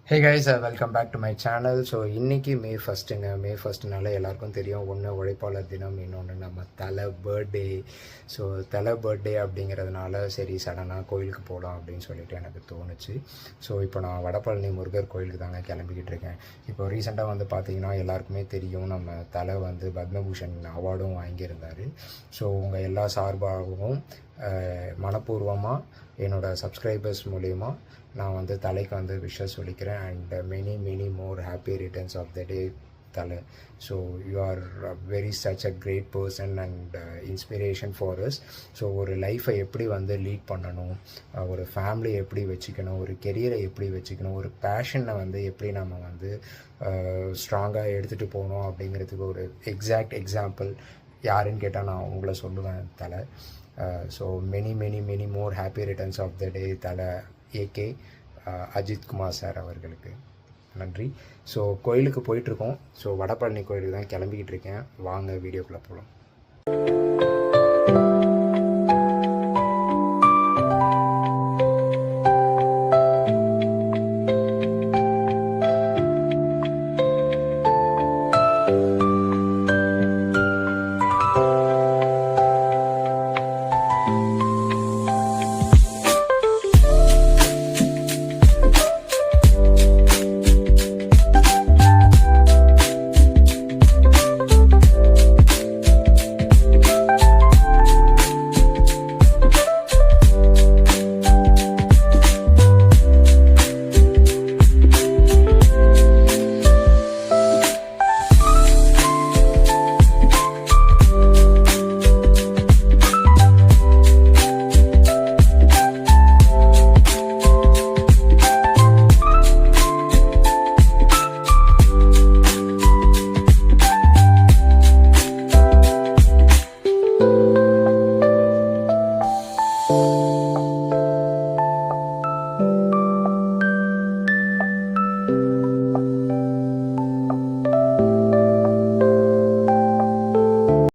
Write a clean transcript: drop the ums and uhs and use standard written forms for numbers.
Hey guys, welcome back to my channel. So இன்றைக்கி May ஃபஸ்ட்டுங்க. மே ஃபஸ்ட்டுனால எல்லாருக்கும் தெரியும், ஒன்று உழைப்பாளர் தினம், இன்னொன்று நம்ம தலை பர்த்டே. ஸோ தலை பர்த்டே அப்படிங்கிறதுனால சரி சடனாக கோயிலுக்கு போகலாம் அப்படின்னு சொல்லிட்டு எனக்கு தோணுச்சு. ஸோ இப்போ நான் வடபழனி முருகர் கோயிலுக்கு தாங்க கிளம்பிக்கிட்டு இருக்கேன். இப்போ ரீசெண்டாக வந்து பார்த்திங்கன்னா எல்லாருக்குமே தெரியும், நம்ம தலை வந்து பத்மபூஷன் அவார்டும் வாங்கியிருந்தார். ஸோ உங்கள் எல்லா சார்பாகவும் மனப்பூர்வமாக என்னோடய சப்ஸ்கிரைபர்ஸ் மூலிமா நான் வந்து தலைக்கு வந்து விஷஸ் சொல்லிக்கிறேன். And many more happy returns of the day தலை. So you are very such a great person and inspiration for us. So ஒரு லைஃப்பை எப்படி வந்து லீட் பண்ணணும், ஒரு ஃபேமிலியை எப்படி வச்சுக்கணும், ஒரு கெரியரை எப்படி வச்சுக்கணும், ஒரு பேஷனை வந்து எப்படி நம்ம வந்து ஸ்ட்ராங்காக எடுத்துகிட்டு போகணும் அப்படிங்கிறதுக்கு ஒரு எக்ஸாக்ட் எக்ஸாம்பிள் யாருன்னு கேட்டால் நான் உங்களை சொல்லுவேன் தலை. So many more happy returns of the day தலை ஏகே அஜித் குமார் சார் அவர்களுக்கு நன்றி. ஸோ கோயிலுக்கு போயிட்டுருக்கோம். ஸோ வடபழனி கோயிலுக்கு தான் கிளம்பிக்கிட்டு இருக்கேன். வாங்க வீடியோக்குள்ளே போகலாம்.